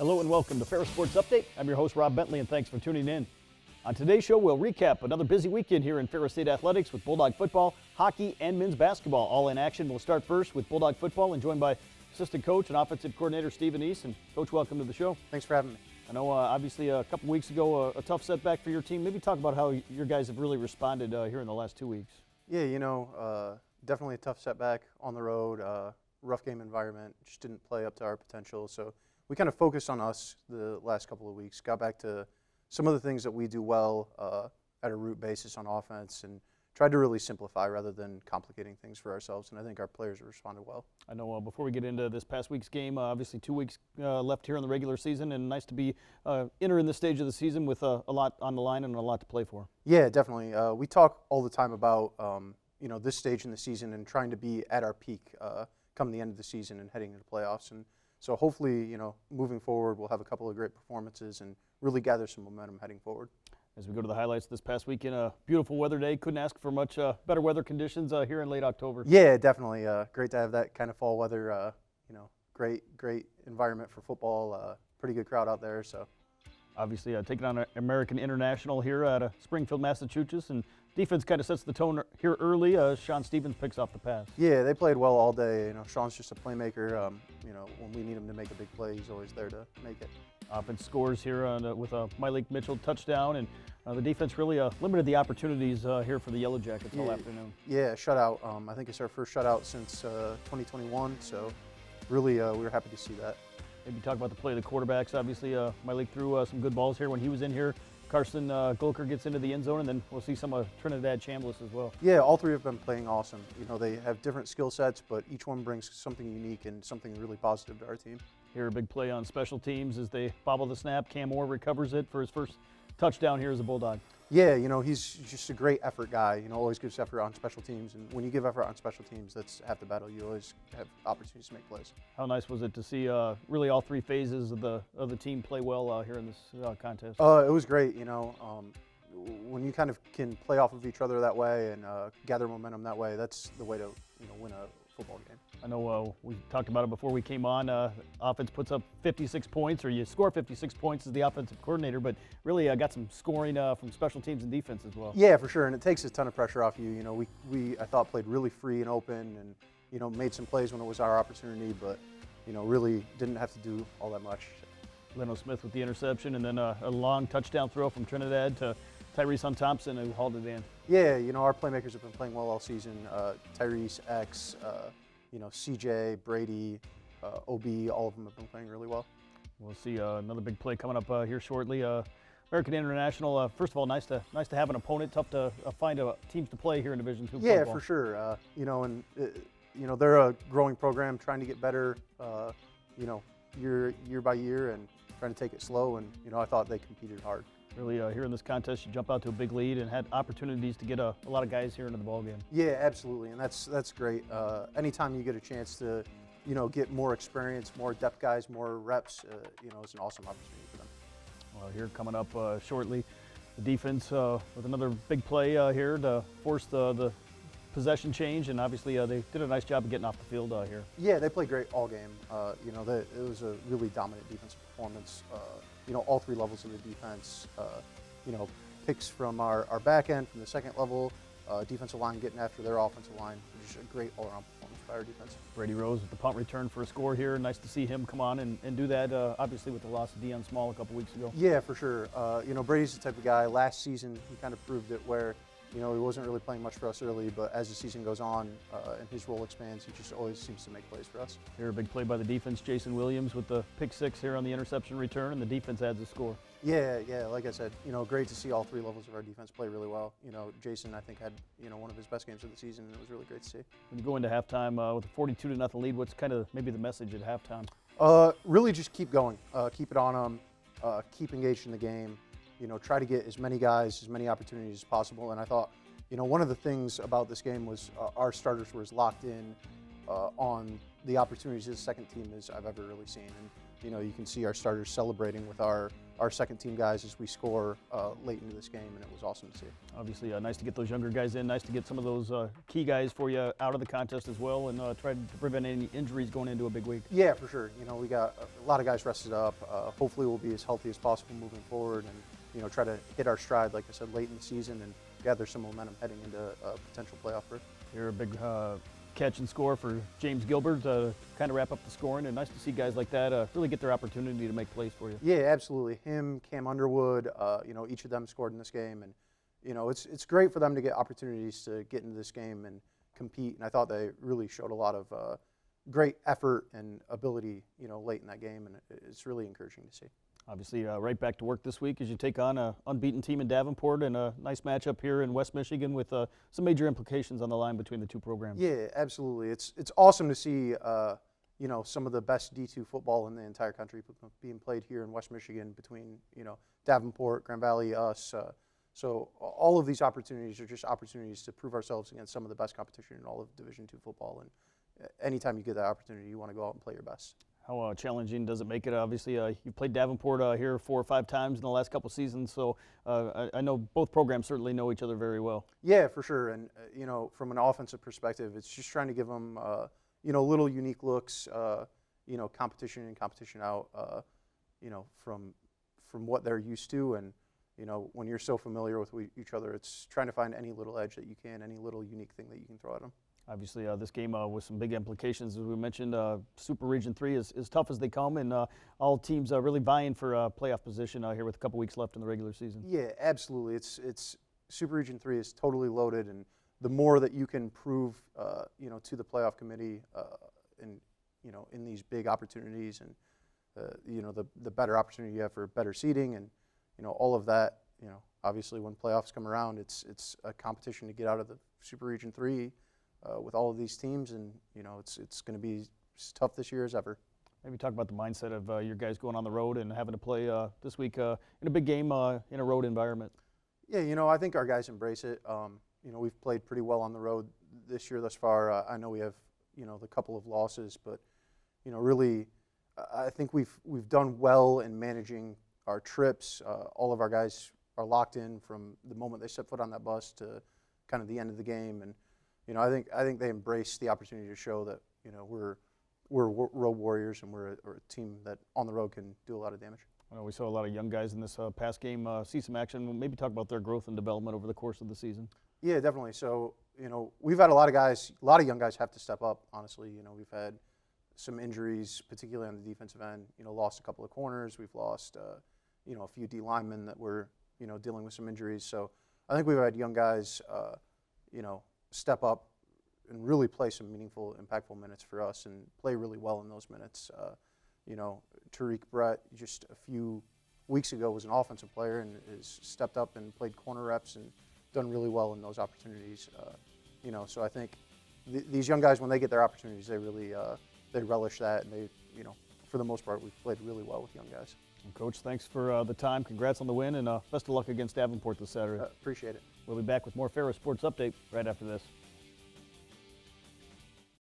Hello and welcome to Ferris Sports Update. I'm your host, Rob Bentley, and thanks for tuning in. On today's show, we'll recap another busy weekend here in Ferris State Athletics with Bulldog Football, hockey, and men's basketball all in action. We'll start first with Bulldog Football and joined by assistant coach and offensive coordinator Steve Annese. And Coach, welcome to the show. Thanks for having me. I know obviously a couple weeks ago, a tough setback for your team. Maybe talk about how your guys have really responded here in the last 2 weeks. Yeah, definitely a tough setback on the road, rough game environment, just didn't play up to our potential. So we kind of focused on us the last couple of weeks, got back to some of the things that we do well at a root basis on offense, and tried to really simplify rather than complicating things for ourselves, and I think our players have responded well. I know before we get into this past week's game, obviously 2 weeks left here in the regular season, and nice to be entering this stage of the season with a lot on the line and a lot to play for. Yeah, definitely. We talk all the time about this stage in the season and trying to be at our peak come the end of the season and heading into playoffs. And so hopefully, moving forward, we'll have a couple of great performances and really gather some momentum heading forward. As we go to the highlights this past weekend, a beautiful weather day. Couldn't ask for much better weather conditions here in late October. Yeah, definitely. Great to have that kind of fall weather. Great environment for football. Pretty good crowd out there. So, obviously, taking on American International here at Springfield, Massachusetts, and defense kind of sets the tone here early. Sean Stevens picks off the pass. Yeah, they played well all day. Sean's just a playmaker. When we need him to make a big play, he's always there to make it. Offense scores here with a Mike Mitchell touchdown, and the defense really limited the opportunities here for the Yellow Jackets all afternoon. Yeah, shutout. I think it's our first shutout since 2021, so really we were happy to see that. Maybe talk about the play of the quarterbacks. Obviously, Mike threw some good balls here when he was in here. Carson Golker gets into the end zone, and then we'll see some of Trinidad Chambliss as well. Yeah, all three have been playing awesome. They have different skill sets, but each one brings something unique and something really positive to our team. Here, a big play on special teams as they bobble the snap. Cam Moore recovers it for his first touchdown here as a Bulldog. Yeah, he's just a great effort guy. Always gives effort on special teams, and when you give effort on special teams, that's half the battle. You always have opportunities to make plays. How nice was it to see really all three phases of the team play well here in this contest? It was great. When you kind of can play off of each other that way and gather momentum that way, that's the way to win a football game. I know we talked about it before we came on. Offense puts up 56 points, or you score 56 points as the offensive coordinator, but really got some scoring from special teams and defense as well. Yeah, for sure, and it takes a ton of pressure off you. We I thought played really free and open, and made some plays when it was our opportunity, but really didn't have to do all that much. Leno Smith with the interception, and then a long touchdown throw from Trinidad to Tyrese Thompson, who hauled it in. Yeah, our playmakers have been playing well all season. Tyrese, X, CJ, Brady, OB, all of them have been playing really well. We'll see another big play coming up here shortly. American International, first of all, nice to have an opponent. Tough to find teams to play here in Division II yeah, football. For sure. They're a growing program, trying to get better, year by year, and trying to take it slow. And I thought they competed hard. Really, here in this contest, you jump out to a big lead and had opportunities to get a lot of guys here into the ballgame. Yeah, absolutely, and that's great. Anytime you get a chance to, get more experience, more depth guys, more reps, it's an awesome opportunity for them. Well, here coming up shortly, the defense with another big play here to force the possession change, and obviously they did a nice job of getting off the field here. Yeah, they played great all game. It was a really dominant defensive performance. All three levels of the defense. Picks from our back end, from the second level, defensive line getting after their offensive line. Just a great all-around performance by our defense. Brady Rose with the punt return for a score here. Nice to see him come on and do that, obviously with the loss of Deion Small a couple weeks ago. Yeah, for sure. Brady's the type of guy, last season he kind of proved it where he wasn't really playing much for us early, but as the season goes on and his role expands, he just always seems to make plays for us. Here, a big play by the defense. Jason Williams with the pick six here on the interception return, and the defense adds a score. Yeah, like I said, great to see all three levels of our defense play really well. Jason, I think, had, one of his best games of the season, and it was really great to see. When you go into halftime with a 42-0 lead, what's kind of maybe the message at halftime? Really just keep going. Keep it on them. Keep engaged in the game. Try to get as many guys, as many opportunities as possible. And I thought, one of the things about this game was our starters were as locked in on the opportunities as the second team as I've ever really seen. And you can see our starters celebrating with our second team guys as we score late into this game, and it was awesome to see. Obviously, nice to get those younger guys in. Nice to get some of those key guys for you out of the contest as well, and try to prevent any injuries going into a big week. Yeah, for sure. We got a lot of guys rested up. Hopefully, we'll be as healthy as possible moving forward, and try to hit our stride, like I said, late in the season, and gather some momentum heading into a potential playoff berth. You're a big catch and score for James Gilbert to kind of wrap up the scoring, and nice to see guys like that really get their opportunity to make plays for you. Yeah, absolutely. Him, Cam Underwood, each of them scored in this game, and it's great for them to get opportunities to get into this game and compete. And I thought they really showed a lot of great effort and ability, late in that game, and it's really encouraging to see. Obviously, right back to work this week as you take on an unbeaten team in Davenport, and a nice matchup here in West Michigan with some major implications on the line between the two programs. Yeah, absolutely. It's awesome to see some of the best D2 football in the entire country being played here in West Michigan between Davenport, Grand Valley, us. So all of these opportunities are just opportunities to prove ourselves against some of the best competition in all of Division II football. And anytime you get that opportunity, you want to go out and play your best. How challenging does it make it? Obviously, you played Davenport here 4 or 5 times in the last couple seasons, so I know both programs certainly know each other very well. Yeah, for sure. And from an offensive perspective, it's just trying to give them little unique looks, competition in, competition out, from what they're used to. And when you're so familiar with each other, it's trying to find any little edge that you can, any little unique thing that you can throw at them. Obviously, this game with some big implications, as we mentioned. Super Region 3 is tough as they come, and all teams really vying for playoff position here with a couple weeks left in the regular season. Yeah, absolutely. It's Super Region 3 is totally loaded, and the more that you can prove, to the playoff committee, in these big opportunities, and the better opportunity you have for better seeding, and all of that. Obviously, when playoffs come around, it's a competition to get out of the Super Region 3. With all of these teams, and it's going to be as tough this year as ever. Maybe talk about the mindset of your guys going on the road and having to play this week in a big game in a road environment. Yeah, I think our guys embrace it. We've played pretty well on the road this year thus far. I know we have the couple of losses, but really, I think we've done well in managing our trips. All of our guys are locked in from the moment they step foot on that bus to kind of the end of the game, and I think they embrace the opportunity to show that we're road warriors, and we're a team that on the road can do a lot of damage. Well, we saw a lot of young guys in this past game see some action. Maybe talk about their growth and development over the course of the season. Yeah, definitely. So we've had a lot of young guys have to step up. Honestly, we've had some injuries, particularly on the defensive end. Lost a couple of corners. We've lost a few D linemen that were dealing with some injuries. So I think we've had young guys step up and really play some meaningful, impactful minutes for us, and play really well in those minutes. Tariq Brett, just a few weeks ago, was an offensive player and has stepped up and played corner reps and done really well in those opportunities. So I think these young guys, when they get their opportunities, they really they relish that, and they, for the most part, we've played really well with young guys. Well, Coach, thanks for the time. Congrats on the win, and best of luck against Davenport this Saturday. Appreciate it. We'll be back with more Ferris Sports Update right after this.